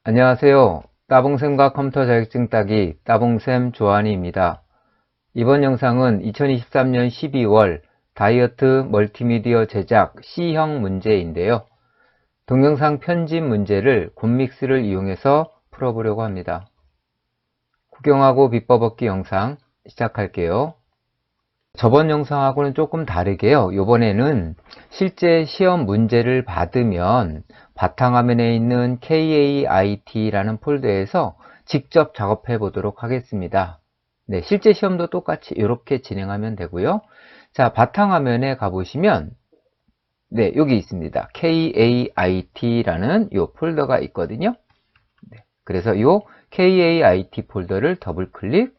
안녕하세요. 따봉쌤과 컴퓨터 자격증 따기 따봉쌤 조한희입니다. 이번 영상은 2023년 12월 다이어트 멀티미디어 제작 C형 문제인데요. 동영상 편집 문제를 곰믹스를 이용해서 풀어보려고 합니다. 구경하고 비법 얻기 영상 시작할게요. 저번 영상하고는 조금 다르게요. 이번에는 실제 시험 문제를 받으면 바탕화면에 있는 KAIT라는 폴더에서 직접 작업해 보도록 하겠습니다. 네, 실제 시험도 똑같이 이렇게 진행하면 되고요. 자, 바탕화면에 가보시면 네, 여기 있습니다. KAIT라는 이 폴더가 있거든요. 네, 그래서 이 KAIT 폴더를 더블 클릭,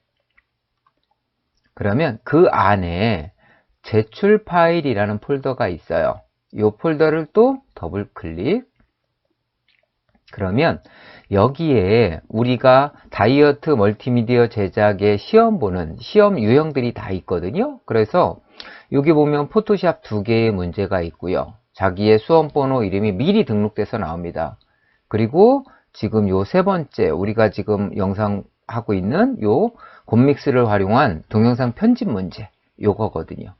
그러면 그 안에 제출 파일이라는 폴더가 있어요. 이 폴더를 또 더블 클릭, 그러면 여기에 우리가 다이어트 멀티미디어 제작의 시험 보는 시험 유형들이 다 있거든요. 그래서 여기 보면 포토샵 2개의 문제가 있고요. 자기의 수험번호 이름이 미리 등록돼서 나옵니다. 그리고 지금 요 세 번째 우리가 지금 영상 하고 있는 요 곰믹스를 활용한 동영상 편집 문제 요거거든요.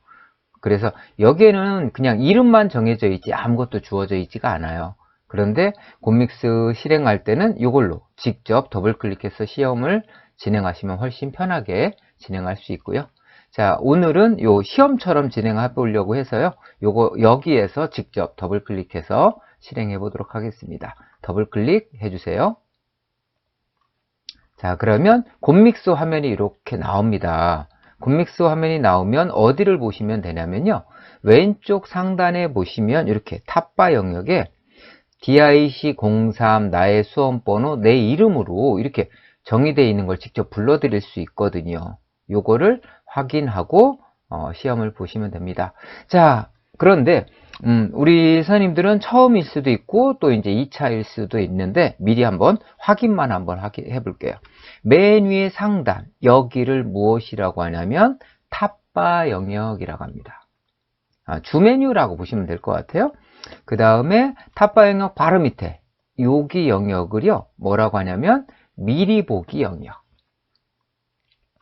그래서 여기에는 그냥 이름만 정해져 있지 아무것도 주어져 있지가 않아요. 그런데 곰믹스 실행할 때는 이걸로 직접 더블 클릭해서 시험을 진행하시면 훨씬 편하게 진행할 수 있고요. 자, 오늘은 요 시험처럼 진행해 보려고 해서요. 요거 여기에서 직접 더블 클릭해서 실행해 보도록 하겠습니다. 더블 클릭 해주세요. 자, 그러면 곰믹스 화면이 이렇게 나옵니다. 곰믹스 화면이 나오면 어디를 보시면 되냐면요. 왼쪽 상단에 보시면 이렇게 탑바 영역에 DIC03 나의 수험번호 내 이름으로 이렇게 정의되어 있는 걸 직접 불러드릴 수 있거든요. 요거를 확인하고 시험을 보시면 됩니다. 자, 그런데 우리 선생님들은 처음일 수도 있고 또 이제 2차일 수도 있는데 미리 한번 확인만 한번 해 볼게요. 맨 위에 상단 여기를 무엇이라고 하냐면 탑바 영역이라고 합니다. 주메뉴라고 보시면 될 것 같아요. 그 다음에 탑바 영역 바로 밑에 여기 영역을요 뭐라고 하냐면 미리 보기 영역.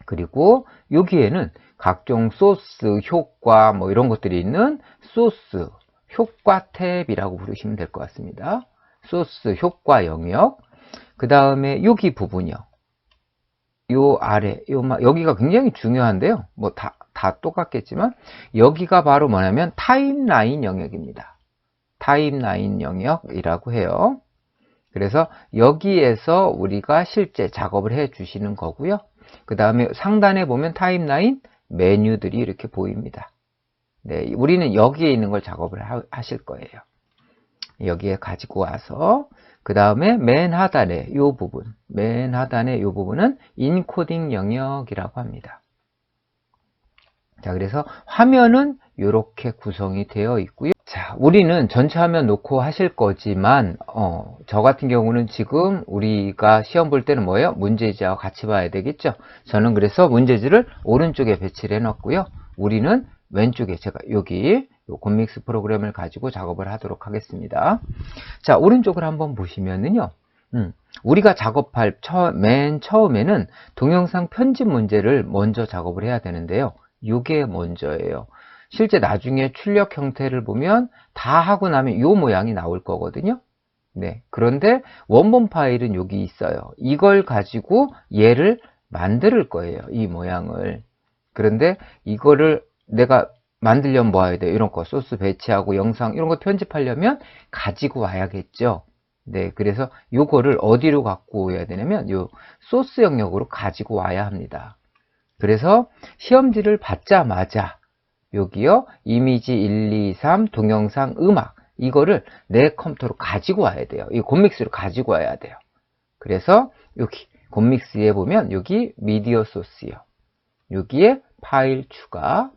그리고 여기에는 각종 소스, 효과 뭐 이런 것들이 있는 소스, 효과 탭이라고 부르시면 될 것 같습니다. 소스, 효과 영역. 그 다음에 여기 부분이요. 요 아래, 여기가 굉장히 중요한데요. 뭐 다 똑같겠지만 여기가 바로 뭐냐면 타임라인 영역입니다. 타임라인 영역이라고 해요. 그래서 여기에서 우리가 실제 작업을 해 주시는 거고요. 그 다음에 상단에 보면 타임라인 메뉴들이 이렇게 보입니다. 네, 우리는 여기에 있는 걸 작업을 하실 거예요. 여기에 가지고 와서 그 다음에 맨 하단에 이 부분, 맨 하단에 이 부분은 인코딩 영역이라고 합니다. 자, 그래서 화면은 이렇게 구성이 되어 있고요. 자, 우리는 전체 화면 놓고 하실 거지만 저 같은 경우는 지금 우리가 시험 볼 때는 뭐예요? 문제지하고 같이 봐야 되겠죠. 저는 그래서 문제지를 오른쪽에 배치를 해놨고요. 우리는 왼쪽에 제가 여기 곰믹스 프로그램을 가지고 작업을 하도록 하겠습니다. 자, 오른쪽을 한번 보시면은요. 우리가 작업할 맨 처음에는 동영상 편집 문제를 먼저 작업을 해야 되는데요. 이게 먼저예요. 실제 나중에 출력 형태를 보면 다 하고 나면 이 모양이 나올 거거든요. 네. 그런데 원본 파일은 여기 있어요. 이걸 가지고 얘를 만들 거예요. 이 모양을. 그런데 이거를 내가 만들려면 뭐 해야 돼요? 이런 거 소스 배치하고 영상 이런 거 편집하려면 가지고 와야겠죠. 네. 그래서 요거를 어디로 갖고 오야 되냐면 요 소스 영역으로 가지고 와야 합니다. 그래서 시험지를 받자마자 여기요 이미지 1, 2, 3 동영상 음악 이거를 내 컴퓨터로 가지고 와야 돼요. 이 곰믹스로 가지고 와야 돼요. 그래서 여기 곰믹스에 보면 여기 미디어 소스요. 여기에 파일 추가.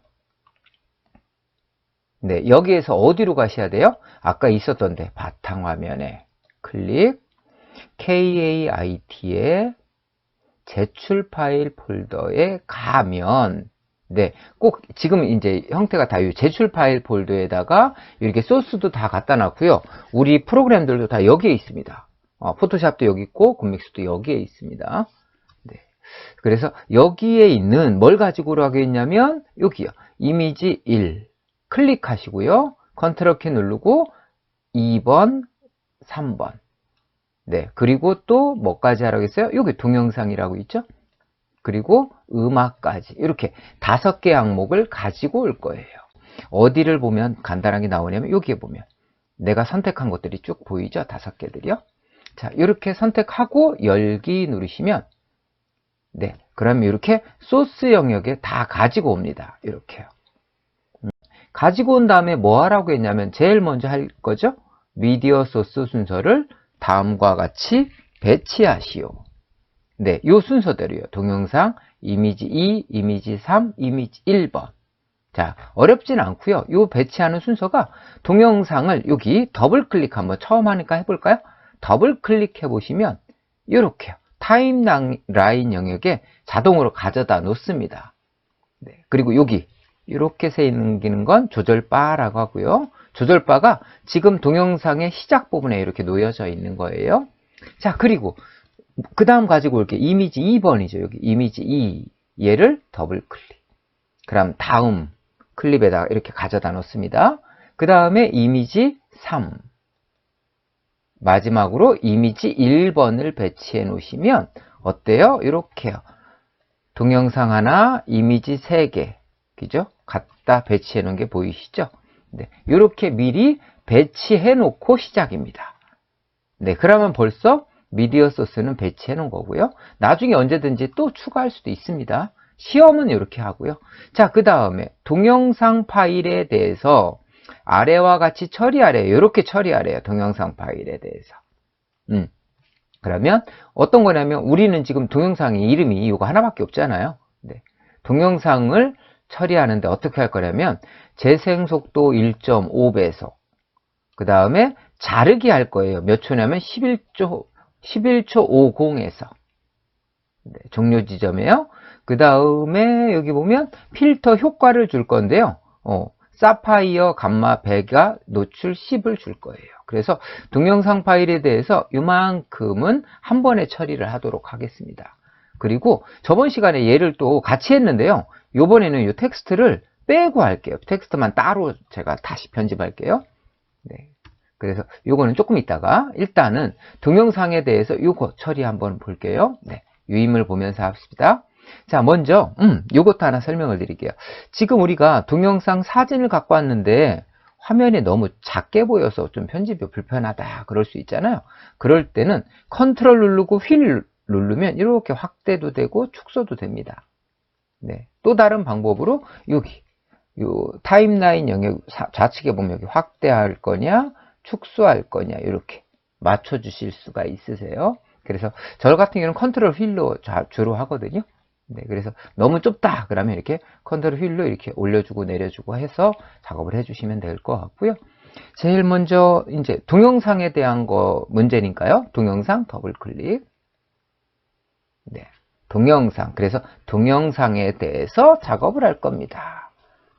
네, 여기에서 어디로 가셔야 돼요? 아까 있었던데 바탕화면에 클릭 KAIT에 제출 파일 폴더에 가면 네, 꼭 지금 이제 형태가 다 이 제출 파일 폴더에다가 이렇게 소스도 다 갖다 놨고요. 우리 프로그램들도 다 여기에 있습니다. 포토샵도 여기 있고 굿믹스도 여기에 있습니다. 네. 그래서 여기에 있는 뭘 가지고 오라고 했냐면 여기요. 이미지 1 클릭하시고요. 컨트롤 키 누르고 2번, 3번. 네. 그리고 또 뭐까지 하라고 했어요? 여기 동영상이라고 있죠? 그리고 음악까지 이렇게 5개 항목을 가지고 올 거예요. 어디를 보면 간단하게 나오냐면 여기에 보면 내가 선택한 것들이 쭉 보이죠? 5개들이요. 자, 이렇게 선택하고 열기 누르시면 네, 그럼 이렇게 소스 영역에 다 가지고 옵니다. 이렇게요. 가지고 온 다음에 뭐 하라고 했냐면 제일 먼저 할 거죠? 미디어 소스 순서를 다음과 같이 배치하시오. 네, 요 순서대로요. 동영상, 이미지 2, 이미지 3, 이미지 1번. 자, 어렵진 않고요. 요 배치하는 순서가 동영상을 여기 더블 클릭 한번 처음 하니까 해볼까요? 더블 클릭해 보시면 이렇게요. 타임라인 영역에 자동으로 가져다 놓습니다. 네, 그리고 여기 이렇게 생기는 건 조절바라고 하고요. 조절바가 지금 동영상의 시작 부분에 이렇게 놓여져 있는 거예요. 자, 그리고 그 다음 가지고 올게 이미지 2번이죠. 여기 이미지 2 얘를 더블 클릭. 그럼 다음 클립에다가 이렇게 가져다 놓습니다. 그 다음에 이미지 3 마지막으로 이미지 1번을 배치해 놓으시면 어때요? 이렇게요. 동영상 하나, 이미지 3개 그죠? 갖다 배치해 놓은 게 보이시죠? 네, 이렇게 미리 배치해 놓고 시작입니다. 네, 그러면 벌써 미디어 소스는 배치해 놓은 거고요. 나중에 언제든지 또 추가할 수도 있습니다. 시험은 이렇게 하고요. 자, 그 다음에 동영상 파일에 대해서 아래와 같이 처리하래요. 이렇게 처리하래요. 동영상 파일에 대해서. 그러면 어떤 거냐면 우리는 지금 동영상의 이름이 이거 하나밖에 없잖아요. 네. 동영상을 처리하는데 어떻게 할 거냐면 재생속도 1.5배속 그 다음에 자르기 할 거예요. 몇 초냐면 11초 50에서 네, 종료 지점이에요. 그 다음에 여기 보면 필터 효과를 줄 건데요. 사파이어 감마 베가 노출 10을 줄 거예요. 그래서 동영상 파일에 대해서 이만큼은 한 번에 처리를 하도록 하겠습니다. 그리고 저번 시간에 얘를 또 같이 했는데요. 이번에는 이 텍스트를 빼고 할게요. 텍스트만 따로 제가 다시 편집할게요. 네. 그래서 요거는 조금 있다가 일단은 동영상에 대해서 요거 처리 한번 볼게요. 네. 유임을 보면서 합시다. 자, 먼저 요것도 하나 설명을 드릴게요. 지금 우리가 동영상 사진을 갖고 왔는데 화면이 너무 작게 보여서 좀 편집이 불편하다 그럴 수 있잖아요. 그럴 때는 컨트롤 누르고 휠 누르면 이렇게 확대도 되고 축소도 됩니다. 네. 또 다른 방법으로 여기 요 타임라인 영역 좌측에 보면 여기 확대할 거냐 축소할 거냐 이렇게 맞춰 주실 수가 있으세요. 그래서 저 같은 경우는 컨트롤 휠로 주로 하거든요. 네, 그래서 너무 좁다 그러면 이렇게 컨트롤 휠로 이렇게 올려주고 내려주고 해서 작업을 해주시면 될 것 같고요. 제일 먼저 이제 동영상에 대한 거 문제니까요. 동영상 더블 클릭. 네, 동영상. 그래서 동영상에 대해서 작업을 할 겁니다.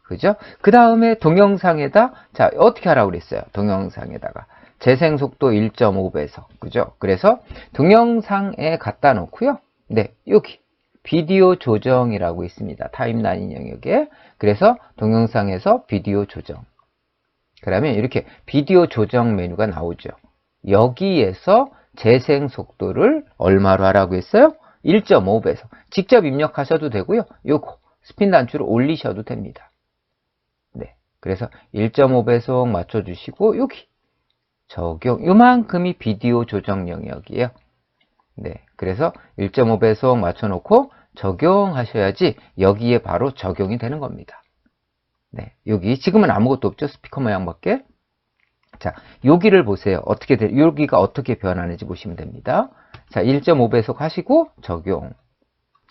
그죠? 그 다음에 동영상에다 자 어떻게 하라고 그랬어요? 동영상에다가 재생 속도 1.5배속. 그죠? 그래서 동영상에 갖다 놓고요. 네, 여기 비디오 조정이라고 있습니다. 타임라인 영역에. 그래서 동영상에서 비디오 조정. 그러면 이렇게 비디오 조정 메뉴가 나오죠. 여기에서 재생 속도를 얼마로 하라고 했어요? 1.5배속. 직접 입력하셔도 되고요. 요거 스핀 단추를 올리셔도 됩니다. 네. 그래서 1.5배속 맞춰주시고 여기 적용. 요만큼이 비디오 조정 영역이에요. 네, 그래서 1.5배속 맞춰놓고 적용하셔야지 여기에 바로 적용이 되는 겁니다. 네, 여기 지금은 아무것도 없죠. 스피커 모양밖에. 자, 여기를 보세요. 여기가 어떻게 변하는지 보시면 됩니다. 자, 1.5배속 하시고 적용.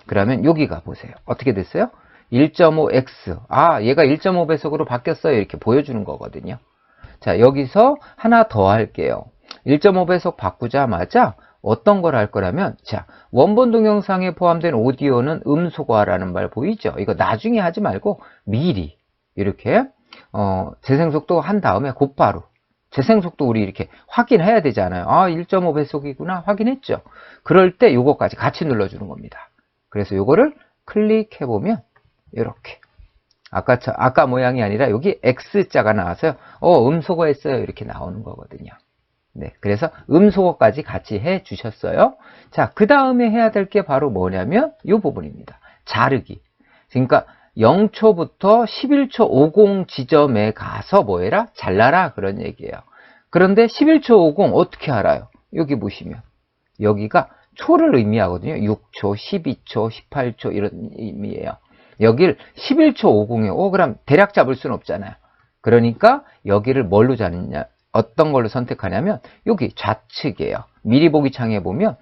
그러면 여기가 보세요. 어떻게 됐어요? 1.5x. 아, 얘가 1.5배속으로 바뀌었어요. 이렇게 보여주는 거거든요. 자, 여기서 하나 더 할게요. 1.5배속 바꾸자마자 어떤 걸 할 거라면 자, 원본 동영상에 포함된 오디오는 음소거라는 말 보이죠? 이거 나중에 하지 말고 미리 이렇게 재생속도 한 다음에 곧바로 재생속도 우리 이렇게 확인해야 되잖아요. 아, 1.5배속이구나 확인했죠. 그럴 때 요거까지 같이 눌러주는 겁니다. 그래서 요거를 클릭해보면 이렇게 아까 모양이 아니라 여기 X자가 나와서요. 음소거했어요. 이렇게 나오는 거거든요. 네, 그래서 음소거까지 같이 해 주셨어요. 자, 그 다음에 해야 될 게 바로 뭐냐면 이 부분입니다. 자르기. 그러니까 0초부터 11초 50 지점에 가서 뭐 해라? 잘라라 그런 얘기예요. 그런데 11초 50 어떻게 알아요? 여기 보시면 여기가 초를 의미하거든요. 6초, 12초, 18초 이런 의미예요. 여길 11초 50에 그럼 대략 잡을 수는 없잖아요. 그러니까 여기를 뭘로 잡느냐? 어떤 걸로 선택하냐면 여기 좌측이에요. 미리 보기 창에 보면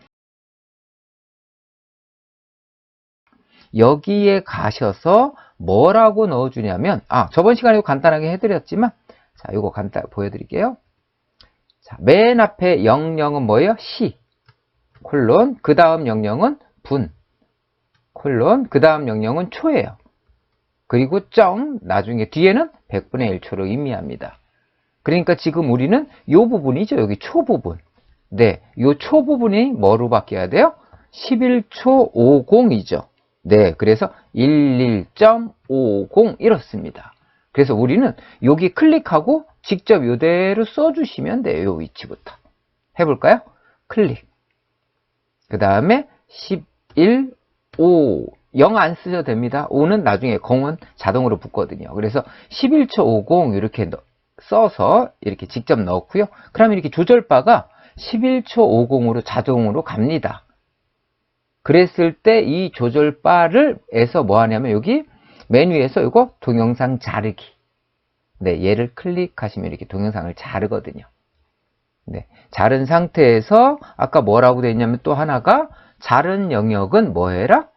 여기에 가셔서 뭐라고 넣어주냐면 저번 시간에 간단하게 해드렸지만 자, 이거 간단 보여드릴게요. 자, 맨 앞에 영영은 뭐예요? 시 콜론 그 다음 영영은 분 콜론 그 다음 영영은 초예요. 그리고 점 나중에 뒤에는 100분의 1초로 의미합니다. 그러니까 지금 우리는 이 부분이죠. 여기 초 부분. 네, 이 초 부분이 뭐로 바뀌어야 돼요? 11초 50이죠. 네, 그래서 11.50 이렇습니다. 그래서 우리는 여기 클릭하고 직접 이대로 써주시면 돼요. 이 위치부터. 해볼까요? 클릭. 그 다음에 11, 5. 0 안 쓰셔도 됩니다. 5는 나중에 0은 자동으로 붙거든요. 그래서 11초 50 이렇게 써서 이렇게 직접 넣고요. 그러면 이렇게 조절바가 11초 50으로 자동으로 갑니다. 그랬을 때 이 조절바를 해서 뭐 하냐면 여기 메뉴에서 이거 동영상 자르기. 네, 얘를 클릭하시면 이렇게 동영상을 자르거든요. 네, 자른 상태에서 아까 뭐라고 되어 있냐면 또 하나가 자른 영역은 뭐 해라?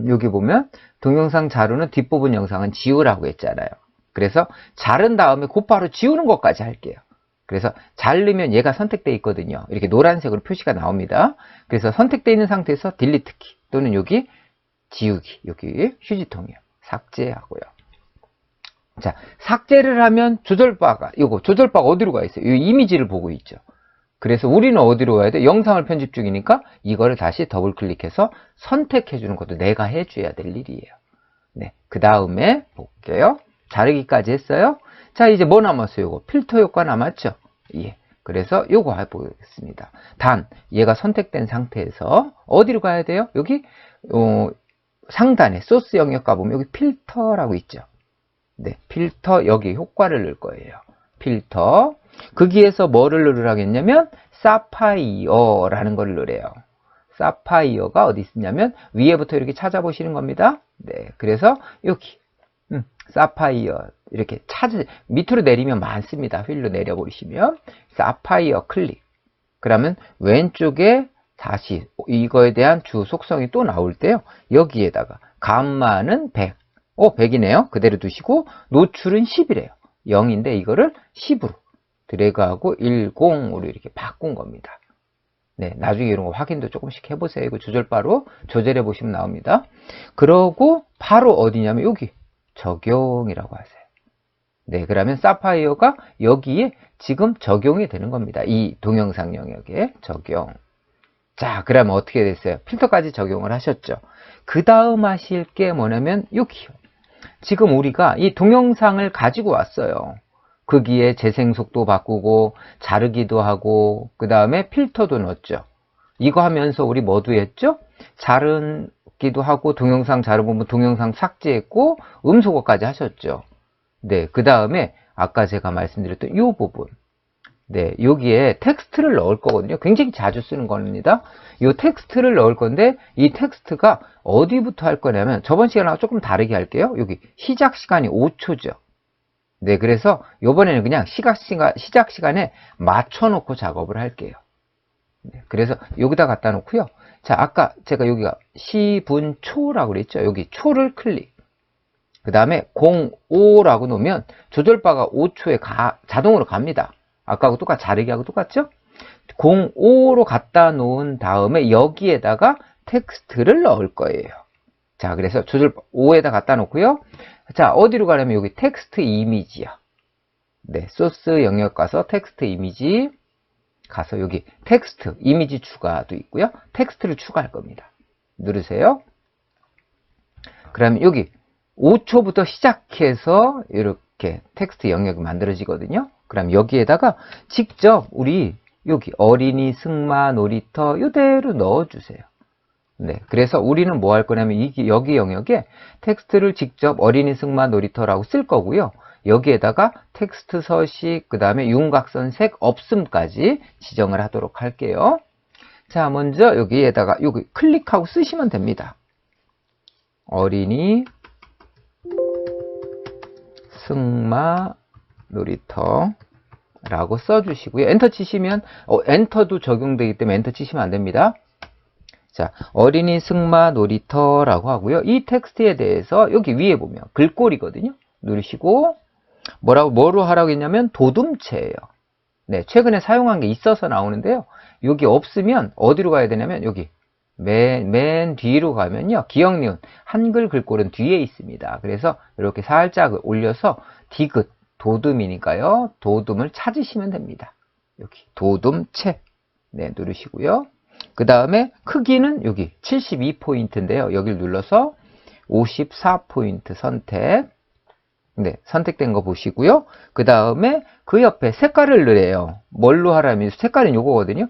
여기 보면 동영상 자르는 뒷부분 영상은 지우라고 했잖아요. 그래서 자른 다음에 곧바로 지우는 것까지 할게요. 그래서 자르면 얘가 선택되어 있거든요. 이렇게 노란색으로 표시가 나옵니다. 그래서 선택되어 있는 상태에서 딜리트 키 또는 여기 지우기, 여기 휴지통이요. 삭제하고요. 자, 삭제를 하면 조절바가 어디로 가 있어요? 이 이미지를 보고 있죠. 그래서 우리는 어디로 가야 돼? 영상을 편집 중이니까 이거를 다시 더블 클릭해서 선택해 주는 것도 내가 해줘야 될 일이에요. 네, 그 다음에 볼게요. 자르기까지 했어요. 자, 이제 뭐 남았어요? 이거 필터 효과 남았죠? 예. 그래서 요거 해보겠습니다. 단, 얘가 선택된 상태에서 어디로 가야 돼요? 여기 상단에 소스 영역 가보면 여기 필터라고 있죠. 네, 필터 여기 효과를 넣을 거예요. 필터. 거기에서 뭐를 넣으라겠냐면 사파이어라는 걸 넣으래요. 사파이어가 어디 있냐면 위에부터 이렇게 찾아보시는 겁니다. 네, 그래서 여기 사파이어 이렇게 밑으로 내리면 많습니다. 휠로 내려버리시면 사파이어 클릭. 그러면 왼쪽에 다시 이거에 대한 주 속성이 또 나올 때요. 여기에다가 감마는 100. 100이네요. 그대로 두시고 노출은 10이래요. 0인데 이거를 10으로 드래그하고 10으로 이렇게 바꾼 겁니다. 네, 나중에 이런 거 확인도 조금씩 해보세요. 이거 조절바로 조절해 보시면 나옵니다. 그러고 바로 어디냐면 여기 적용이라고 하세요. 네, 그러면 사파이어가 여기에 지금 적용이 되는 겁니다. 이 동영상 영역에 적용. 자, 그러면 어떻게 됐어요? 필터까지 적용을 하셨죠. 그 다음 하실 게 뭐냐면 여기요. 지금 우리가 이 동영상을 가지고 왔어요. 거기에 재생속도 바꾸고 자르기도 하고 그 다음에 필터도 넣었죠. 이거 하면서 우리 뭐도 했죠? 자르기도 하고 동영상 자르고 동영상 삭제했고 음소거까지 하셨죠. 네, 그 다음에 아까 제가 말씀드렸던 이 부분. 네, 여기에 텍스트를 넣을 거거든요. 굉장히 자주 쓰는 겁니다. 이 텍스트를 넣을 건데 이 텍스트가 어디부터 할 거냐면 저번 시간하고 조금 다르게 할게요. 여기 시작 시간이 5초죠. 네, 그래서 이번에는 그냥 시작 시간에 맞춰놓고 작업을 할게요. 네, 그래서 여기다 갖다 놓고요. 자, 아까 제가 여기가 시분초라고 그랬죠. 여기 초를 클릭. 그 다음에 05라고 놓으면 조절바가 5초에 자동으로 갑니다. 아까하고 똑같이 자르기하고 똑같죠? 05로 갖다 놓은 다음에 여기에다가 텍스트를 넣을 거예요. 자, 그래서 조절 5에다 갖다 놓고요. 자, 어디로 가려면 여기 텍스트 이미지요. 네, 소스 영역 가서 텍스트 이미지 가서 여기 텍스트 이미지 추가도 있고요. 텍스트를 추가할 겁니다. 누르세요. 그러면 여기 5초부터 시작해서 이렇게 텍스트 영역이 만들어지거든요. 그럼 여기에다가 직접 우리 여기 어린이 승마 놀이터 이대로 넣어주세요. 네, 그래서 우리는 뭐 할 거냐면 여기 영역에 텍스트를 직접 어린이 승마 놀이터라고 쓸 거고요. 여기에다가 텍스트 서식, 그 다음에 윤곽선 색 없음까지 지정을 하도록 할게요. 자, 먼저 여기에다가 여기 클릭하고 쓰시면 됩니다. 어린이 승마 놀이터 라고 써주시고요. 엔터 치시면 엔터도 적용되기 때문에 엔터 치시면 안 됩니다. 자, 어린이 승마 놀이터라고 하고요. 이 텍스트에 대해서 여기 위에 보면 글꼴이거든요. 누르시고 뭐로 하라고 했냐면 도둠체예요. 네, 최근에 사용한 게 있어서 나오는데요. 여기 없으면 어디로 가야 되냐면 여기 맨 뒤로 가면요. 기역, 니은, 한글 글꼴은 뒤에 있습니다. 그래서 이렇게 살짝 올려서 디귿, 도둠이니까요. 도둠을 찾으시면 됩니다. 여기 도둠체. 네, 누르시고요. 그 다음에 크기는 여기 72포인트인데요. 여기를 눌러서 54포인트 선택. 네, 선택된 거 보시고요. 그 다음에 그 옆에 색깔을 넣으래요. 뭘로 하라면 색깔은 요거거든요.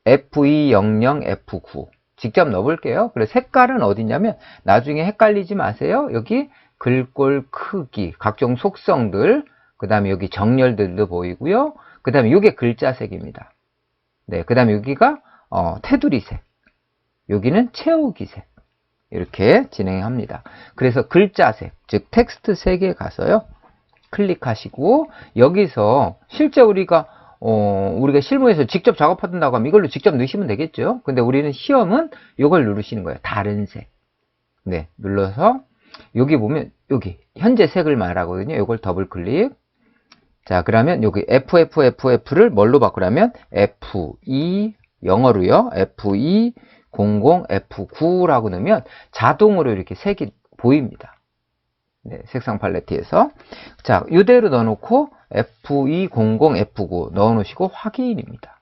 F200, F9. 직접 넣어볼게요. 그래서 색깔은 어디냐면 나중에 헷갈리지 마세요. 여기 글꼴 크기, 각종 속성들, 그 다음에 여기 정렬들도 보이고요. 그 다음에 이게 글자색입니다. 네, 그 다음에 여기가 테두리색, 여기는 채우기색. 이렇게 진행합니다. 그래서 글자색, 즉 텍스트 색에 가서요. 클릭하시고 여기서 실제 우리가 실무에서 직접 작업한다고 하면 이걸로 직접 넣으시면 되겠죠. 근데 우리는 시험은 이걸 누르시는 거예요. 다른 색. 네, 눌러서 여기 보면 여기 현재 색을 말하거든요. 이걸 더블 클릭. 자, 그러면 여기 FFFF를 뭘로 바꾸라면 F2 영어로요. F2 00 F9라고 넣으면 자동으로 이렇게 색이 보입니다. 네, 색상 팔레트에서. 자, 이대로 넣어놓고 F200 F9 넣어놓으시고 확인입니다.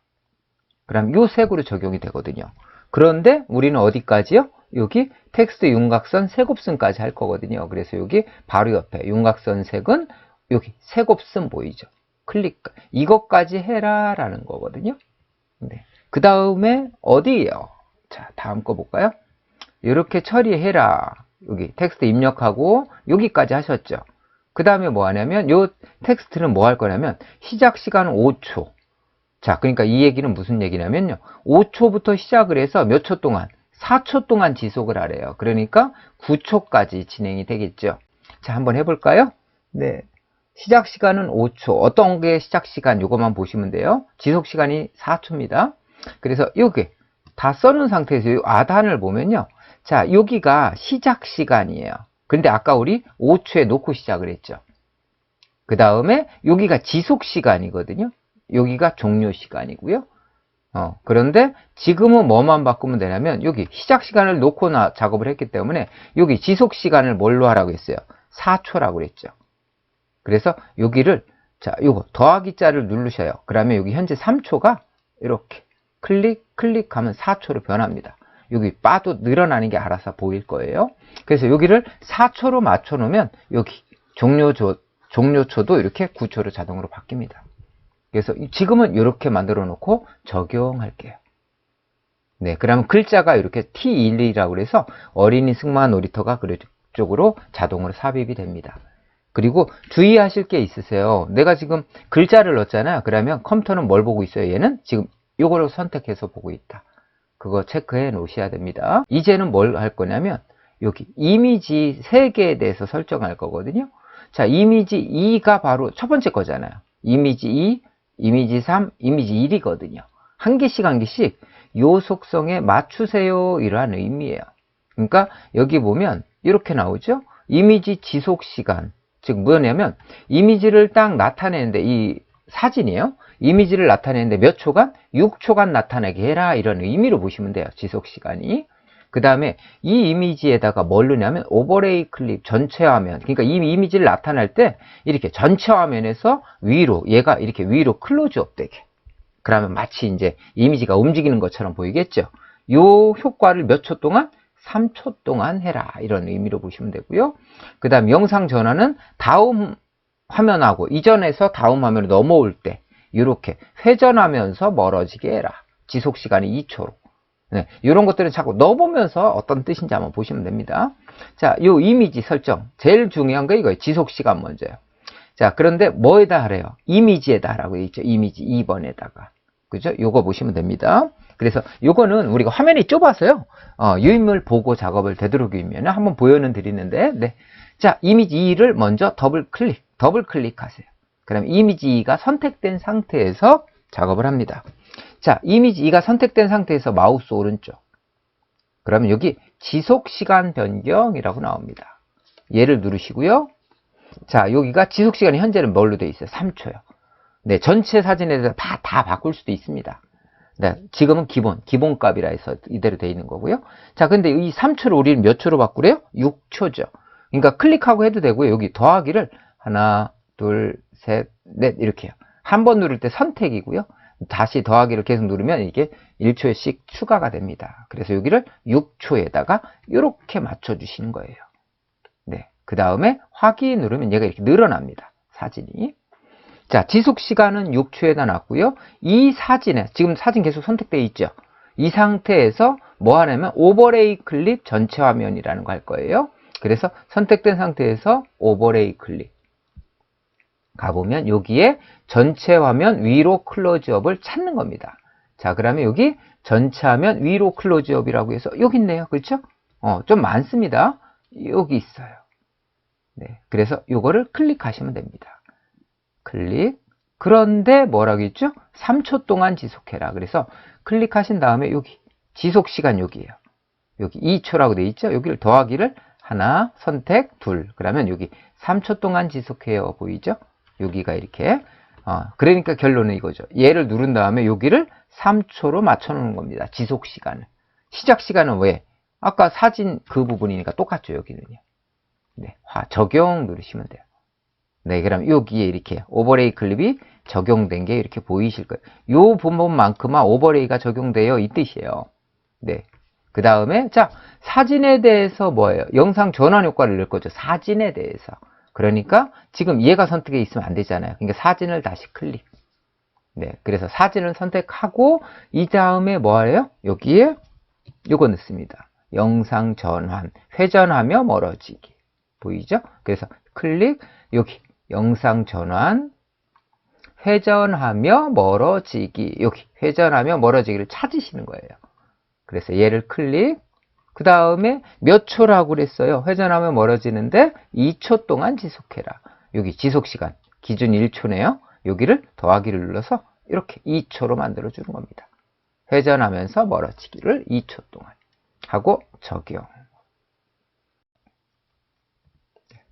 그럼 이 색으로 적용이 되거든요. 그런데 우리는 어디까지요? 여기 텍스트 윤곽선 색옵선까지 할 거거든요. 그래서 여기 바로 옆에 윤곽선 색은 여기 색옵선 보이죠? 클릭. 이것까지 해라 라는 거거든요. 네. 그 다음에 어디예요? 자, 다음 거 볼까요? 이렇게 처리해라. 여기 텍스트 입력하고 여기까지 하셨죠. 그 다음에 뭐 하냐면 이 텍스트는 뭐 할 거냐면 시작 시간은 5초. 자, 그러니까 이 얘기는 무슨 얘기냐면요. 5초부터 시작을 해서 몇 초 동안? 4초 동안 지속을 하래요. 그러니까 9초까지 진행이 되겠죠. 자, 한번 해볼까요? 네. 시작 시간은 5초. 어떤 게 시작 시간? 이것만 보시면 돼요. 지속 시간이 4초입니다. 그래서 여기 다 써놓은 상태에서 이 하단을 보면요. 자, 여기가 시작 시간이에요. 근데 아까 우리 5초에 놓고 시작을 했죠. 그 다음에 여기가 지속 시간이거든요. 여기가 종료 시간이고요. 그런데 지금은 뭐만 바꾸면 되냐면 여기 시작 시간을 놓고 작업을 했기 때문에 여기 지속 시간을 뭘로 하라고 했어요? 4초라고 그랬죠. 그래서 여기를 자, 요거 더하기 자를 누르셔요. 그러면 여기 현재 3초가 이렇게 클릭하면 4초로 변합니다. 여기 바도 늘어나는 게 알아서 보일 거예요. 그래서 여기를 4초로 맞춰 놓으면 여기 종료초도 이렇게 9초로 자동으로 바뀝니다. 그래서 지금은 이렇게 만들어 놓고 적용할게요. 네, 그러면 글자가 이렇게 T12라고 해서 어린이 승마 놀이터가 그쪽으로 자동으로 삽입이 됩니다. 그리고 주의하실 게 있으세요. 내가 지금 글자를 넣었잖아요. 그러면 컴퓨터는 뭘 보고 있어요? 얘는 지금 이거를 선택해서 보고 있다. 그거 체크해 놓으셔야 됩니다. 이제는 뭘 할 거냐면 여기 이미지 3개에 대해서 설정할 거거든요. 자, 이미지 2가 바로 첫 번째 거잖아요. 이미지 2, 이미지 3, 이미지 1이거든요. 한 개씩 한 개씩 요 속성에 맞추세요. 이러한 의미예요. 그러니까 여기 보면 이렇게 나오죠. 이미지 지속 시간. 즉 뭐냐면 이미지를 딱 나타내는데 이 사진이에요. 이미지를 나타내는데 몇 초간? 6초간 나타내게 해라. 이런 의미로 보시면 돼요. 지속 시간이. 그 다음에 이 이미지에다가 뭘 넣냐면 오버레이 클립 전체 화면, 그러니까 이 이미지를 나타낼 때 이렇게 전체 화면에서 위로, 얘가 이렇게 위로 클로즈업 되게. 그러면 마치 이제 이미지가 움직이는 것처럼 보이겠죠. 요 효과를 몇 초 동안? 3초 동안 해라. 이런 의미로 보시면 되고요. 그 다음 영상 전환은 다음 화면하고 이전에서 다음 화면으로 넘어올 때 이렇게 회전하면서 멀어지게 해라. 지속 시간이 2초로. 네, 이런 것들은 자꾸 넣어보면서 어떤 뜻인지 한번 보시면 됩니다. 자, 요 이미지 설정. 제일 중요한 거 이거예요. 지속 시간 먼저요. 자, 그런데 뭐에다 하래요? 이미지에다 하라고 돼 있죠. 이미지 2번에다가. 그죠? 요거 보시면 됩니다. 그래서 요거는 우리가 화면이 좁아서요. 유인물 보고 작업을 되도록이면 한번 보여는 드리는데, 네. 자, 이미지 2를 먼저 더블 클릭하세요. 그럼 이미지 2가 선택된 상태에서 작업을 합니다. 자, 이미지 2가 선택된 상태에서 마우스 오른쪽. 그러면 여기 지속 시간 변경이라고 나옵니다. 얘를 누르시고요. 자, 여기가 지속 시간이 현재는 뭘로 되어 있어요? 3초요. 네, 전체 사진에 대해서 다 바꿀 수도 있습니다. 네, 지금은 기본값이라 해서 이대로 되어 있는 거고요. 자, 근데 이 3초를 우리는 몇 초로 바꾸래요? 6초죠. 그러니까 클릭하고 해도 되고요. 여기 더하기를 하나, 둘, 셋, 넷 이렇게요. 한 번 누를 때 선택이고요. 다시 더하기를 계속 누르면 이게 1초씩 추가가 됩니다. 그래서 여기를 6초에다가 이렇게 맞춰주시는 거예요. 네, 그 다음에 확인 누르면 얘가 이렇게 늘어납니다. 사진이. 자, 지속 시간은 6초에다 놨고요. 이 사진에, 지금 사진 계속 선택되어 있죠. 이 상태에서 뭐 하냐면 오버레이 클립 전체 화면이라는 거 할 거예요. 그래서 선택된 상태에서 오버레이 클립 가보면 여기에 전체 화면 위로 클로즈업을 찾는 겁니다. 자, 그러면 여기 전체 화면 위로 클로즈업이라고 해서 여기 있네요. 그렇죠? 좀 많습니다. 여기 있어요. 네, 그래서 요거를 클릭하시면 됩니다. 클릭. 그런데 뭐라고 했죠? 3초 동안 지속해라. 그래서 클릭하신 다음에 여기 지속 시간 여기에요. 여기 2초라고 돼 있죠? 여기를 더하기를 하나, 선택, 둘. 그러면 여기 3초 동안 지속해요. 보이죠? 여기가 이렇게. 그러니까 결론은 이거죠. 얘를 누른 다음에 여기를 3초로 맞춰 놓는 겁니다. 지속 시간을. 시작 시간은 왜? 아까 사진 그 부분이니까 똑같죠. 여기는요. 네, 적용 누르시면 돼요. 네, 그럼 여기에 이렇게 오버레이 클립이 적용된 게 이렇게 보이실 거예요. 요 부분만큼만 오버레이가 적용돼요. 이 뜻이에요. 네. 그 다음에, 자, 사진에 대해서 뭐예요? 영상 전환 효과를 넣을 거죠. 사진에 대해서. 그러니까 지금 얘가 선택해 있으면 안 되잖아요. 그러니까 사진을 다시 클릭. 네. 그래서 사진을 선택하고, 이 다음에 뭐예요? 여기에 요거 넣습니다. 영상 전환. 회전하며 멀어지기. 보이죠? 그래서 클릭, 여기. 영상 전환, 회전하며 멀어지기. 여기 회전하며 멀어지기를 찾으시는 거예요. 그래서 얘를 클릭. 그 다음에 몇 초라고 그랬어요? 회전하며 멀어지는데 2초 동안 지속해라. 여기 지속 시간 기준 1초네요. 여기를 더하기를 눌러서 이렇게 2초로 만들어 주는 겁니다. 회전하면서 멀어지기를 2초 동안 하고 적용.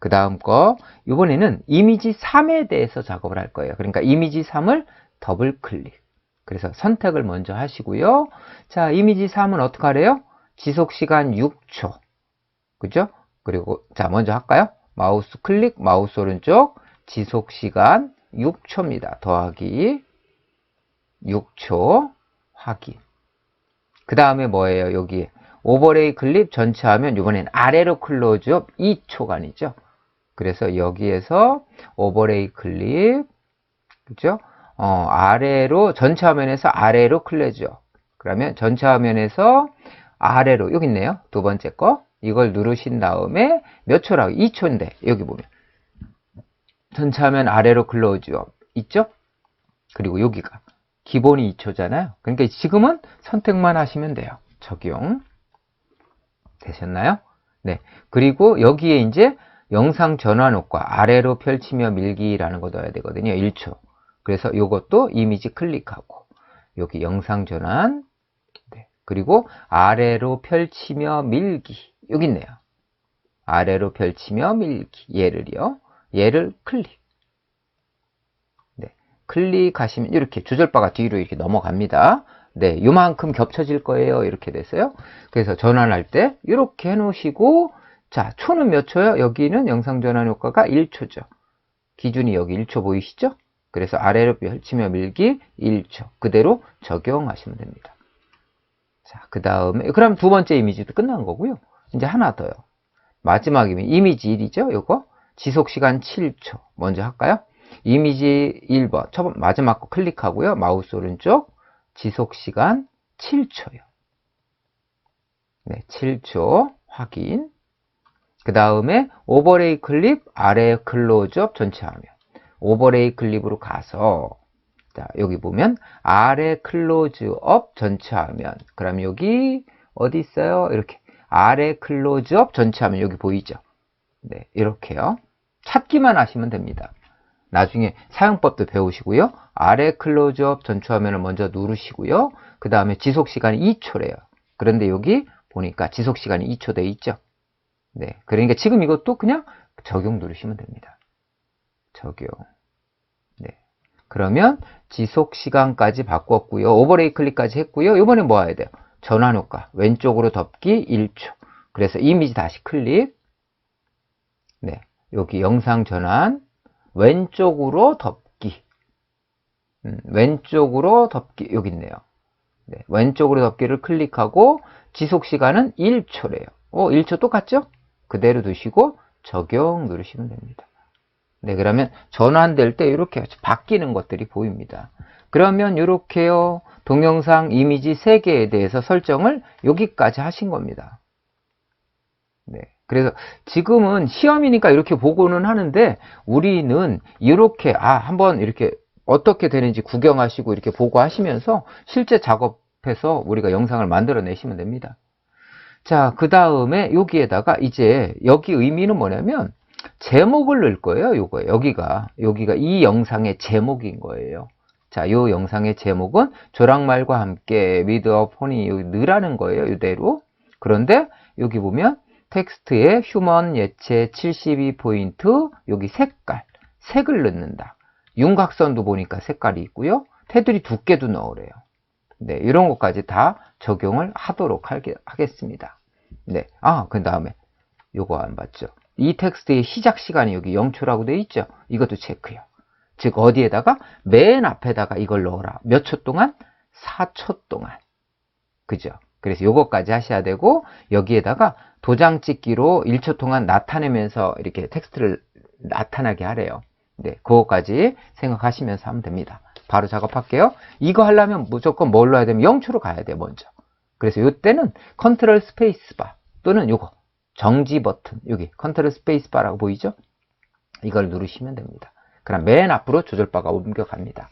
그 다음 거, 이번에는 이미지 3에 대해서 작업을 할 거예요. 그러니까 이미지 3을 더블 클릭. 그래서 선택을 먼저 하시고요. 자, 이미지 3은 어떻게 하래요? 지속 시간 6초. 그죠? 그리고, 자, 먼저 할까요? 마우스 클릭, 마우스 오른쪽, 지속 시간 6초입니다. 더하기 6초, 확인. 그 다음에 뭐예요? 여기 오버레이 클립 전체 하면 이번엔 아래로 클로즈업 2초간이죠. 그래서 여기에서 오버레이 클립, 그죠? 아래로, 전체 화면에서 아래로 클로즈업. 그러면 전체 화면에서 아래로, 여기 있네요. 두 번째 거. 이걸 누르신 다음에 몇 초라고? 2초인데, 여기 보면. 전체 화면 아래로 클로즈업. 있죠? 그리고 여기가. 기본이 2초잖아요. 그러니까 지금은 선택만 하시면 돼요. 적용. 되셨나요? 네. 그리고 여기에 이제 영상 전환 효과 아래로 펼치며 밀기라는 거 넣어야 되거든요. 1초. 그래서 이것도 이미지 클릭하고 여기 영상 전환. 네. 그리고 아래로 펼치며 밀기. 여기 있네요. 아래로 펼치며 밀기. 얘를 클릭. 네. 클릭하시면 이렇게 조절바가 뒤로 이렇게 넘어갑니다. 네, 요만큼 겹쳐질 거예요. 이렇게 됐어요. 그래서 전환할 때 이렇게 해놓으시고, 자, 초는 몇 초요? 여기는 영상 전환 효과가 1초죠. 기준이 여기 1초 보이시죠? 그래서 아래로 펼치며 밀기 1초. 그대로 적용하시면 됩니다. 자, 그 다음에, 그럼 두 번째 이미지도 끝난 거고요. 이제 하나 더요. 마지막 이미지 1이죠? 요거. 지속시간 7초. 먼저 할까요? 이미지 1번. 마지막 거 클릭하고요. 마우스 오른쪽. 지속시간 7초요. 네, 7초. 확인. 그 다음에 오버레이 클립, 아래 클로즈업 전체 화면. 오버레이 클립으로 가서, 자, 여기 보면 아래 클로즈업 전체 화면. 그럼 여기 어디 있어요? 이렇게 아래 클로즈업 전체 화면 여기 보이죠? 네, 이렇게요. 찾기만 하시면 됩니다. 나중에 사용법도 배우시고요. 아래 클로즈업 전체 화면을 먼저 누르시고요. 그 다음에 지속시간이 2초래요. 그런데 여기 보니까 지속시간이 2초 돼 있죠? 네, 그러니까 지금 이것도 그냥 적용 누르시면 됩니다. 적용. 네. 그러면 지속시간까지 바꿨고요. 오버레이 클릭까지 했고요. 이번엔 뭐 해야 돼요? 전환 효과. 왼쪽으로 덮기 1초. 그래서 이미지 다시 클릭. 네. 여기 영상 전환. 왼쪽으로 덮기. 왼쪽으로 덮기. 여기 있네요. 네. 왼쪽으로 덮기를 클릭하고 지속시간은 1초래요. 1초 똑같죠? 그대로 두시고 적용 누르시면 됩니다. 네, 그러면 전환될 때 이렇게 바뀌는 것들이 보입니다. 그러면 이렇게요. 동영상 이미지 3개에 대해서 설정을 여기까지 하신 겁니다. 네. 그래서 지금은 시험이니까 이렇게 보고는 하는데 우리는 이렇게 한번 이렇게 어떻게 되는지 구경하시고 이렇게 보고 하시면서 실제 작업해서 우리가 영상을 만들어 내시면 됩니다. 자, 그 다음에 여기에다가 이제 여기 의미는 뭐냐면 제목을 넣을 거예요. 요거 여기가 이 영상의 제목인 거예요. 자, 이 영상의 제목은 조랑말과 함께 with a pony 넣으라는 거예요. 이대로. 그런데 여기 보면 텍스트에 휴먼 예체 72포인트 여기 색을 넣는다. 윤곽선도 보니까 색깔이 있고요. 테두리 두께도 넣으래요. 네, 이런 것까지 다 적용을 하도록 하겠습니다. 네, 그 다음에 요거 안 봤죠? 이 텍스트의 시작 시간이 여기 0초라고 되어 있죠? 이것도 체크요. 즉 어디에다가 맨 앞에다가 이걸 넣어라. 몇 초 동안? 4초 동안. 그죠? 그래서 요거까지 하셔야 되고 여기에다가 도장 찍기로 1초 동안 나타내면서 이렇게 텍스트를 나타나게 하래요. 네, 그거까지 생각하시면서 하면 됩니다. 바로 작업할게요. 이거 하려면 무조건 뭘 넣어야 되면 0초로 가야 돼요, 먼저. 그래서 이때는 컨트롤 스페이스바 또는 요거 정지 버튼, 여기 컨트롤 스페이스바라고 보이죠? 이걸 누르시면 됩니다. 그럼 맨 앞으로 조절바가 옮겨갑니다.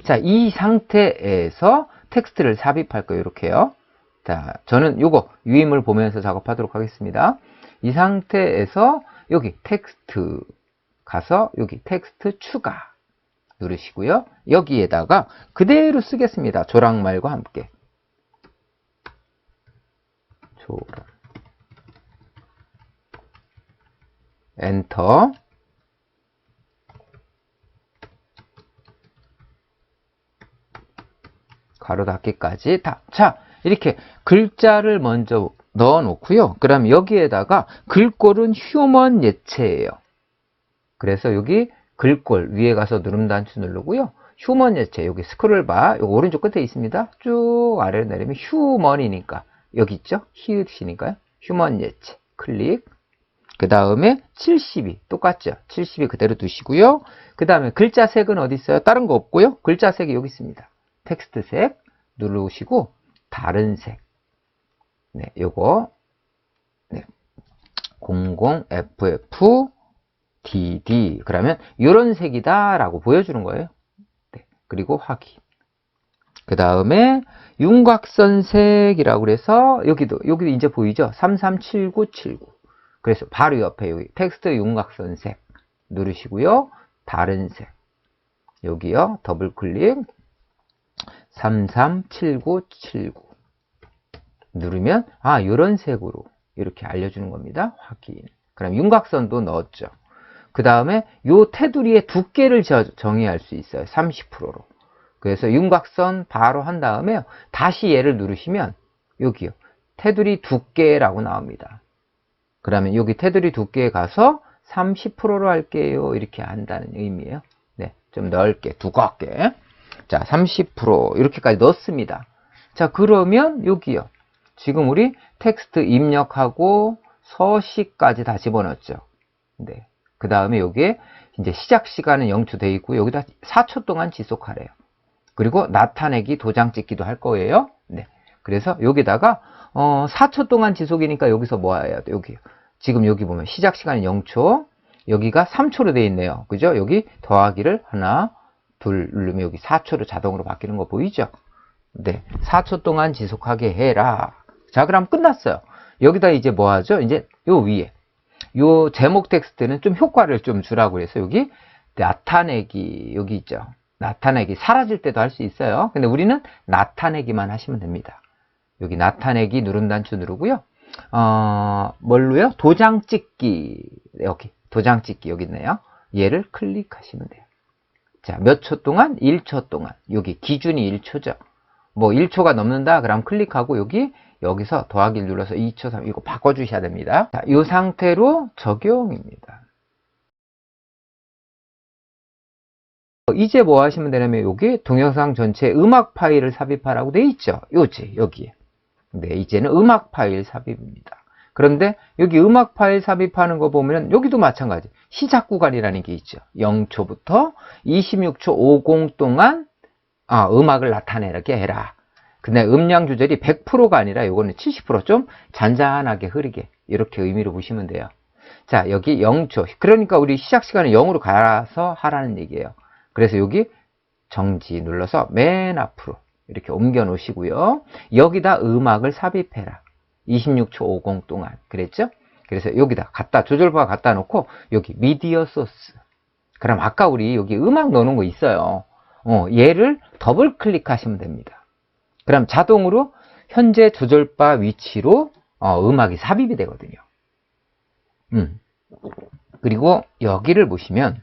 자, 이 상태에서 텍스트를 삽입할 거예요, 이렇게요. 자, 저는 요거 유임을 보면서 작업하도록 하겠습니다. 이 상태에서 여기 텍스트 가서 여기 텍스트 추가 누르시고요. 여기에다가 그대로 쓰겠습니다. 조랑말과 함께. 조랑. 엔터. 가로 닫기까지 다. 자, 이렇게 글자를 먼저 넣어 놓고요. 그럼 여기에다가 글꼴은 휴먼 예체예요. 그래서 여기 글꼴 위에 가서 누름 단추 누르고요. 휴먼 예체 여기 스크롤바 여기 오른쪽 끝에 있습니다. 쭉 아래로 내리면 휴먼이니까 여기 있죠? 히읗이니까요. 휴먼 예체 클릭. 그 다음에 72 똑같죠? 72 그대로 두시고요. 그 다음에 글자 색은 어디 있어요? 다른 거 없고요. 글자 색이 여기 있습니다. 텍스트 색 누르시고 다른 색. 네, 요거 네. 00FF DD 그러면 이런 색이다 라고 보여주는 거예요. 네, 그리고 확인. 그 다음에 윤곽선 색이라고 그래서 여기도 이제 보이죠? 337979 그래서 바로 옆에 여기 텍스트 윤곽선 색 누르시고요. 다른 색 여기요. 더블 클릭 337979 누르면 이런 색으로 이렇게 알려주는 겁니다. 확인. 그럼 윤곽선도 넣었죠. 그 다음에 요 테두리의 두께를 정의할 수 있어요. 30%로. 그래서 윤곽선 바로 한 다음에 다시 얘를 누르시면 여기요. 테두리 두께라고 나옵니다. 그러면 여기 테두리 두께에 가서 30%로 할게요. 이렇게 한다는 의미예요. 네, 좀 넓게, 두껍게. 자, 30% 이렇게까지 넣습니다. 자, 그러면 여기요. 지금 우리 텍스트 입력하고 서식까지 다 집어넣었죠. 네. 그 다음에 여기에 이제 시작 시간은 0초 되어 있고 여기다 4초 동안 지속하래요. 그리고 나타내기, 도장 찍기도 할 거예요. 네. 그래서 여기다가 4초 동안 지속이니까 여기서 뭐 해야 돼? 여기. 지금 여기 보면 시작 시간이 0초, 여기가 3초로 되어 있네요. 그죠? 여기 더하기를 하나, 둘 누르면 여기 4초로 자동으로 바뀌는 거 보이죠? 네. 4초 동안 지속하게 해라. 자, 그럼 끝났어요. 여기다 이제 뭐 하죠? 이제 요 위에. 요 제목 텍스트는 좀 효과를 좀 주라고 해서 여기 나타내기 여기 있죠. 나타내기 사라질 때도 할 수 있어요. 근데 우리는 나타내기만 하시면 됩니다. 여기 나타내기 누른 단추 누르고요. 뭘로요? 도장 찍기. 여기 도장 찍기 여기 있네요. 얘를 클릭하시면 돼요. 자, 몇 초 동안? 1초 동안. 여기 기준이 1초죠. 뭐 1초가 넘는다 그럼 클릭하고 여기서 더하기를 눌러서 2초, 3 이거 바꿔주셔야 됩니다. 자, 이 상태로 적용입니다. 이제 뭐 하시면 되냐면 여기 동영상 전체 음악 파일을 삽입하라고 돼 있죠. 요지 여기에. 네, 이제는 음악 파일 삽입입니다. 그런데 여기 음악 파일 삽입하는 거 보면 여기도 마찬가지. 시작 구간이라는 게 있죠. 0초부터 26초 50 동안 음악을 나타내게 해라. 근데 음량 조절이 100%가 아니라 요거는 70% 좀 잔잔하게 흐르게 이렇게 의미로 보시면 돼요. 자, 여기 0초. 그러니까 우리 시작 시간을 0으로 가서 하라는 얘기예요. 그래서 여기 정지 눌러서 맨 앞으로 이렇게 옮겨 놓으시고요. 여기다 음악을 삽입해라. 26초 50 동안. 그랬죠? 그래서 여기다 조절바 갖다 놓고 여기 미디어 소스. 그럼 아까 우리 여기 음악 넣는 거 있어요. 얘를 더블 클릭하시면 됩니다. 그럼 자동으로 현재 조절바 위치로 음악이 삽입이 되거든요. 그리고 여기를 보시면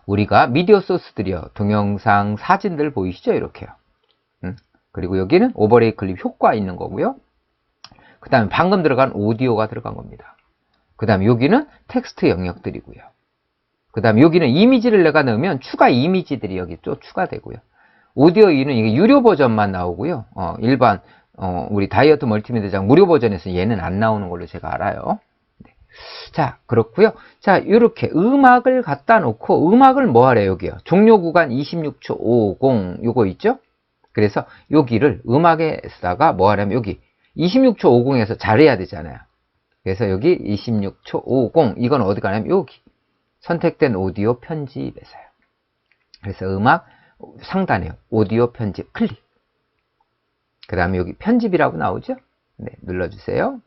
우리가 미디어 소스들이요. 동영상, 사진들 보이시죠? 이렇게요. 그리고 여기는 오버레이 클립 효과 있는 거고요. 그 다음에 방금 들어간 오디오가 들어간 겁니다. 그 다음에 여기는 텍스트 영역들이고요. 그 다음에 여기는 이미지를 내가 넣으면 추가 이미지들이 여기 또 추가되고요. 오디오 2는 이게 유료 버전만 나오고요. 일반 우리 다이어트 멀티미디어장 무료 버전에서 얘는 안 나오는 걸로 제가 알아요. 네. 자, 그렇고요. 자, 이렇게 음악을 갖다 놓고 음악을 뭐 하래요? 여기요. 종료 구간 26초 50 요거 있죠? 그래서 여기를 음악에다가 뭐 하냐면 여기 26초 50에서 잘해야 되잖아요. 그래서 여기 26초 50 이건 어디 가냐면 여기 선택된 오디오 편집에서요. 그래서 음악 상단에요. 오디오 편집 클릭. 그 다음에 여기 편집이라고 나오죠? 네, 눌러주세요.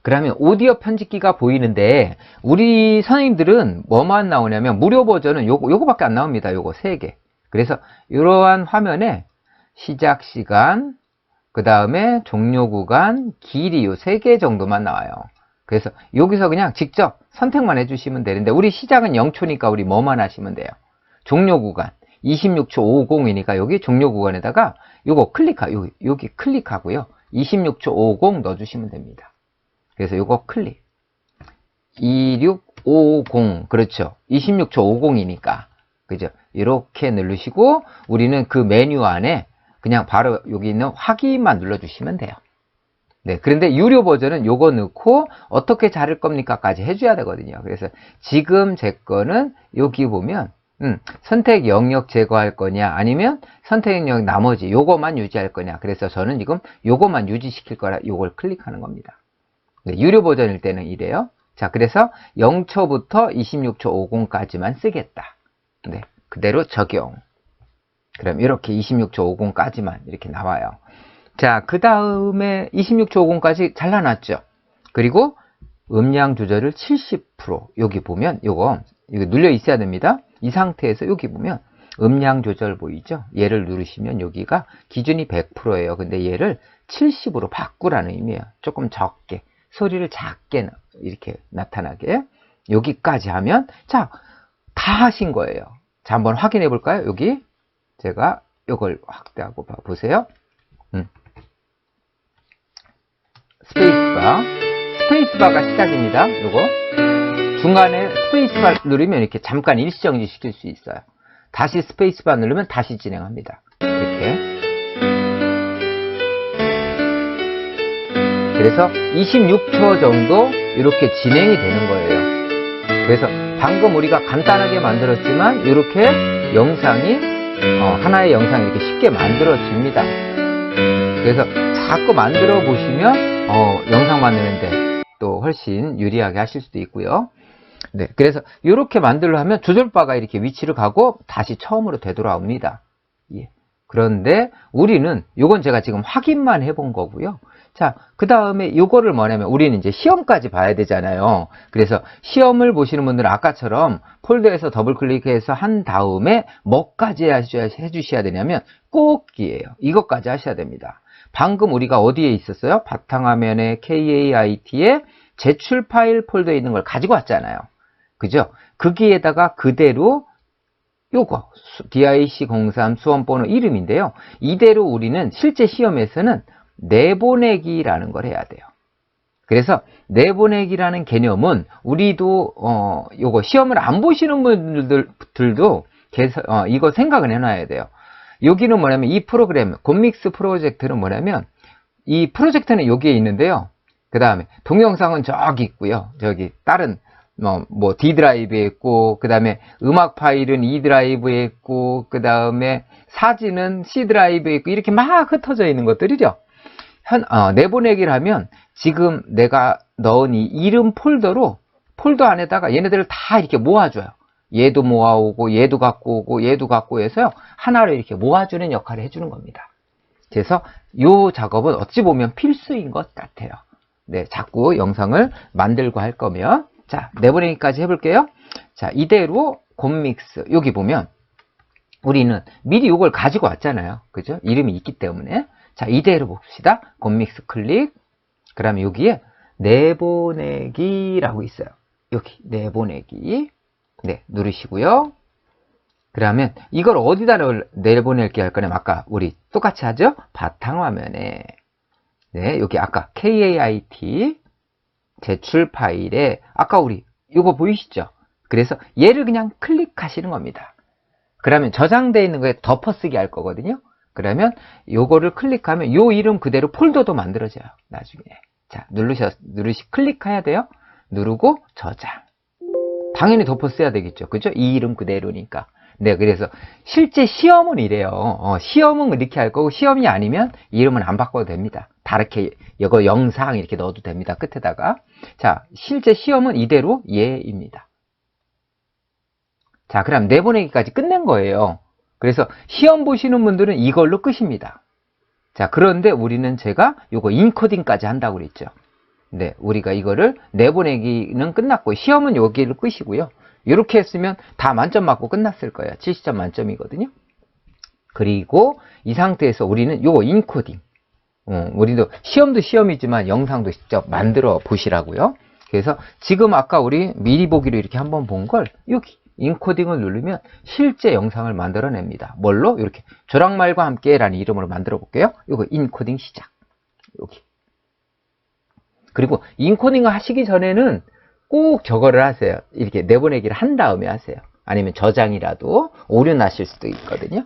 그러면 오디오 편집기가 보이는데 우리 선생님들은 뭐만 나오냐면 무료 버전은 요거밖에 안 나옵니다. 요거 3개. 그래서 이러한 화면에 시작 시간, 그 다음에 종료 구간, 길이 요 3개 정도만 나와요. 그래서 여기서 그냥 직접 선택만 해주시면 되는데 우리 시작은 0초니까 우리 뭐만 하시면 돼요. 종료 구간 26초 50이니까 여기 종료 구간에다가 요거 여기 클릭하고요. 26초 50 넣어주시면 됩니다. 그래서 요거 클릭 2650 그렇죠. 26초 50이니까 그죠. 이렇게 누르시고 우리는 그 메뉴 안에 그냥 바로 여기 있는 확인만 눌러주시면 돼요. 네, 그런데 유료 버전은 요거 넣고 어떻게 자를 겁니까까지 해줘야 되거든요. 그래서 지금 제 거는 여기 보면 선택 영역 제거할 거냐 아니면 선택 영역 나머지 요거만 유지할 거냐. 그래서 저는 지금 요거만 유지시킬 거라 요걸 클릭하는 겁니다. 네, 유료 버전일 때는 이래요. 자, 그래서 0초부터 26초 50까지만 쓰겠다. 네, 그대로 적용. 그럼 이렇게 26초 50까지만 이렇게 나와요. 자, 그 다음에 26초 50까지 잘라놨죠. 그리고 음량 조절을 70% 여기 보면 이거 눌려 있어야 됩니다. 이 상태에서 여기 보면 음량 조절 보이죠? 얘를 누르시면 여기가 기준이 100%예요. 근데 얘를 70으로 바꾸라는 의미예요. 조금 적게 소리를 작게 이렇게 나타나게 여기까지 하면 자, 다 하신 거예요. 자, 한번 확인해 볼까요? 여기 제가 이걸 확대하고 보세요. 스페이스바. 스페이스바가 시작입니다. 요거. 중간에 스페이스바 누르면 이렇게 잠깐 일시정지 시킬 수 있어요. 다시 스페이스바 누르면 다시 진행합니다. 이렇게. 그래서 26초 정도 이렇게 진행이 되는 거예요. 그래서 방금 우리가 간단하게 만들었지만 이렇게 영상이 하나의 영상이 이렇게 쉽게 만들어집니다. 그래서 자꾸 만들어 보시면 영상 만드는데 또 훨씬 유리하게 하실 수도 있고요. 네, 그래서 이렇게 만들려 하면 조절바가 이렇게 위치를 가고 다시 처음으로 되돌아옵니다. 예. 그런데 우리는 요건 제가 지금 확인만 해본 거고요. 자, 그 다음에 요거를 뭐냐면 우리는 이제 시험까지 봐야 되잖아요. 그래서 시험을 보시는 분들은 아까처럼 폴더에서 더블 클릭해서 한 다음에 뭐까지 해주셔야 되냐면 꼭이에요. 이것까지 하셔야 됩니다. 방금 우리가 어디에 있었어요? 바탕화면에 KAIT에 제출 파일 폴더에 있는 걸 가지고 왔잖아요. 그죠? 거기에다가 그대로 요거 DIC03 수험번호 이름인데요. 이대로 우리는 실제 시험에서는 내보내기라는 걸 해야 돼요. 그래서 내보내기라는 개념은 우리도 요거 시험을 안 보시는 분들도 이거 생각을 해놔야 돼요. 여기는 뭐냐면 이 프로그램 곰믹스 프로젝트는 뭐냐면 이 프로젝트는 여기에 있는데요. 그 다음에 동영상은 저기 있고요. 저기 다른 뭐 D 드라이브에 있고, 그 다음에 음악 파일은 E 드라이브에 있고, 그 다음에 사진은 C 드라이브에 있고, 이렇게 막 흩어져 있는 것들이죠. 내보내기를 하면 지금 내가 넣은 이 이름 폴더 안에다가 얘네들을 다 이렇게 모아줘요. 얘도 모아오고, 얘도 갖고 오고, 얘도 갖고 해서요. 하나로 이렇게 모아주는 역할을 해주는 겁니다. 그래서 이 작업은 어찌 보면 필수인 것 같아요. 네, 자꾸 영상을 만들고 할 거면. 자, 내보내기까지 해볼게요. 자, 이대로 곰믹스. 여기 보면 우리는 미리 이걸 가지고 왔잖아요. 그죠? 이름이 있기 때문에. 자, 이대로 봅시다. 곰믹스 클릭. 그 다음에 여기에 내보내기라고 있어요. 여기 내보내기. 네, 누르시고요. 그러면 이걸 어디다 내보낼게 할 거냐면 아까 우리 똑같이 하죠? 바탕화면에. 네, 여기 아까 KAIT 제출 파일에 아까 우리 이거 보이시죠? 그래서 얘를 그냥 클릭하시는 겁니다. 그러면 저장되어 있는 거에 덮어쓰기 할 거거든요. 그러면 요거를 클릭하면 요 이름 그대로 폴더도 만들어져요. 나중에. 자, 클릭해야 돼요. 누르고 저장. 당연히 덮어써야 되겠죠. 그죠? 이 이름 그대로니까. 네, 그래서 실제 시험은 이래요. 시험은 이렇게 할 거고 시험이 아니면 이름은 안 바꿔도 됩니다. 다르게 이거 영상 이렇게 넣어도 됩니다. 끝에다가. 자, 실제 시험은 이대로 예입니다. 자, 그럼 내보내기까지 끝낸 거예요. 그래서 시험 보시는 분들은 이걸로 끝입니다. 자, 그런데 우리는 제가 이거 인코딩까지 한다고 그랬죠. 네, 우리가 이거를 내보내기는 끝났고 시험은 여기를 끝이고요. 이렇게 했으면 다 만점 맞고 끝났을 거예요. 70점 만점이거든요. 그리고 이 상태에서 우리는 요거 인코딩. 우리도 시험도 시험이지만 영상도 직접 만들어 보시라고요. 그래서 지금 아까 우리 미리 보기로 이렇게 한번 본 걸 여기 인코딩을 누르면 실제 영상을 만들어냅니다. 뭘로? 이렇게 조랑말과 함께라는 이름으로 만들어 볼게요. 요거 인코딩 시작. 여기. 그리고 인코딩을 하시기 전에는 꼭 저거를 하세요. 이렇게 내보내기를 한 다음에 하세요. 아니면 저장이라도 오류 나실 수도 있거든요.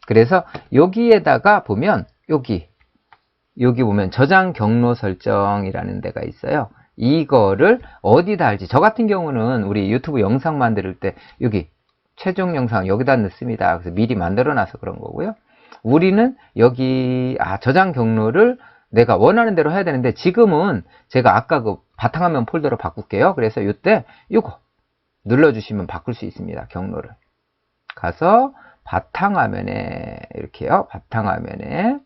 그래서 여기에다가 보면 여기 보면 저장 경로 설정이라는 데가 있어요. 이거를 어디다 할지. 저 같은 경우는 우리 유튜브 영상 만들 때 여기 최종 영상 여기다 넣습니다. 그래서 미리 만들어 놔서 그런 거고요. 우리는 여기 저장 경로를 내가 원하는 대로 해야 되는데 지금은 제가 아까 그 바탕화면 폴더로 바꿀게요. 그래서 이때 이거 눌러주시면 바꿀 수 있습니다. 경로를. 가서 바탕화면에 이렇게요. 바탕화면에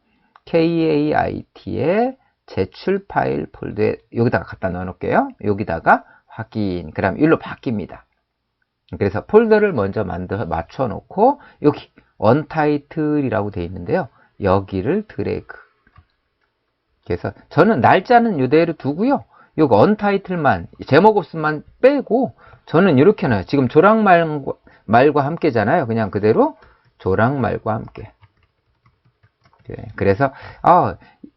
KAIT에 제출 파일 폴더에 여기다가 갖다 넣어 놓을게요. 여기다가 확인. 그럼 일로 바뀝니다. 그래서 폴더를 먼저 맞춰 놓고 여기 언타이틀이라고 되어 있는데요. 여기를 드래그. 그래서 저는 날짜는 이대로 두고요. 요거 언타이틀만 제목 없음만 빼고 저는 이렇게 놔요. 지금 조랑말과 말과 함께잖아요. 그냥 그대로 조랑말과 함께. 그래서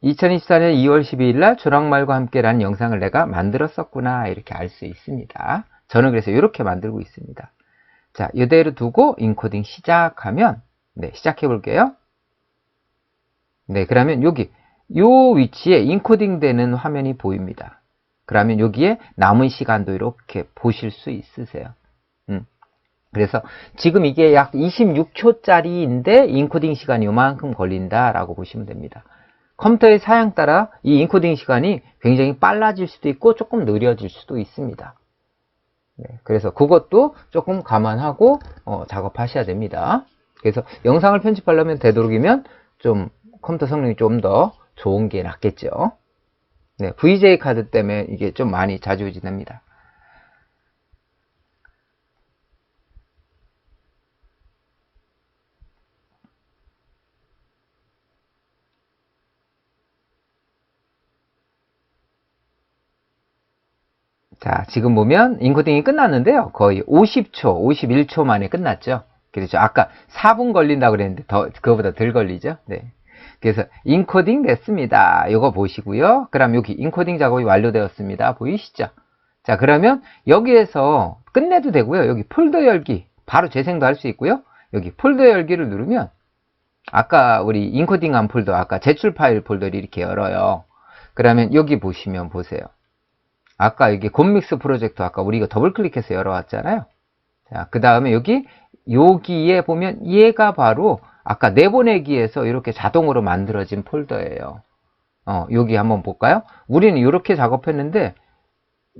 2024년 2월 12일 날 조랑말과 함께라는 영상을 내가 만들었었구나 이렇게 알 수 있습니다. 저는 그래서 이렇게 만들고 있습니다. 자, 이대로 두고 인코딩 시작하면 시작해 볼게요. 그러면 여기 요 위치에 인코딩 되는 화면이 보입니다. 그러면 여기에 남은 시간도 이렇게 보실 수 있으세요. 그래서 지금 이게 약 26초짜리인데 인코딩 시간이 요만큼 걸린다라고 보시면 됩니다. 컴퓨터의 사양 따라 이 인코딩 시간이 굉장히 빨라질 수도 있고 조금 느려질 수도 있습니다. 그래서 그것도 조금 감안하고 작업하셔야 됩니다. 그래서 영상을 편집하려면 되도록이면 좀 컴퓨터 성능이 좀 더 좋은 게 낫겠죠. VJ 카드 때문에 이게 좀 많이 좌지우지됩니다. 자, 지금 보면 인코딩이 끝났는데요. 거의 50초, 51초 만에 끝났죠. 그렇죠. 아까 4분 걸린다고 그랬는데 그거보다 덜 걸리죠. 그래서 인코딩 됐습니다. 이거 보시고요. 그럼 여기 인코딩 작업이 완료되었습니다. 보이시죠? 자, 그러면 여기에서 끝내도 되고요. 여기 폴더 열기 바로 재생도 할 수 있고요. 여기 폴더 열기를 누르면 아까 우리 인코딩한 폴더, 아까 제출 파일 폴더를 이렇게 열어요. 그러면 여기 보시면 보세요. 아까 여기 곰믹스 프로젝트 아까 우리가 더블 클릭해서 열어왔잖아요. 자, 그 다음에 여기에 보면 얘가 바로 아까 내보내기에서 이렇게 자동으로 만들어진 폴더예요. 여기 한번 볼까요? 우리는 이렇게 작업했는데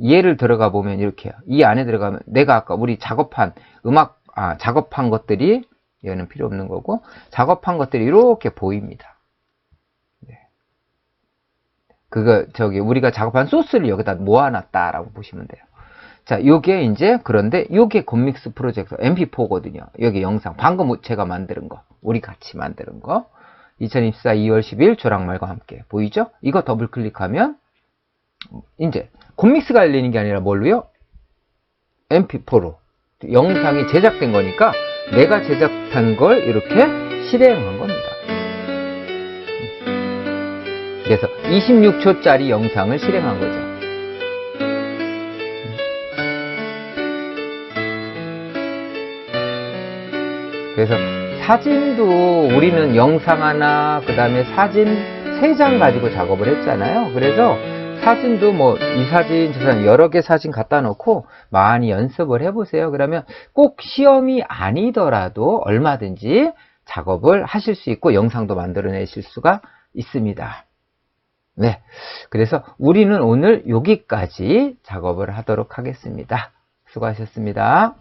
얘를 들어가 보면 이렇게요. 이 안에 들어가면 내가 아까 우리 작업한 작업한 것들이 얘는 필요 없는 거고 작업한 것들이 이렇게 보입니다. 우리가 작업한 소스를 여기다 모아놨다라고 보시면 돼요. 자, 요게 이제, 그런데 요게 곰믹스 프로젝트 mp4거든요. 여기 영상, 방금 제가 만드는 거, 우리 같이 만드는 거. 2024 2월 10일 조랑말과 함께. 보이죠? 이거 더블 클릭하면, 이제, 곰믹스가 열리는 게 아니라 뭘로요? mp4로. 영상이 제작된 거니까, 내가 제작한 걸 이렇게 실행한 겁니다. 그래서 26초짜리 영상을 실행한 거죠. 그래서 사진도 우리는 영상 하나, 그 다음에 사진 3장 가지고 작업을 했잖아요. 그래서 사진도 이 사진, 저 사진 여러 개 사진 갖다 놓고 많이 연습을 해보세요. 그러면 꼭 시험이 아니더라도 얼마든지 작업을 하실 수 있고 영상도 만들어내실 수가 있습니다. 그래서 우리는 오늘 여기까지 작업을 하도록 하겠습니다. 수고하셨습니다.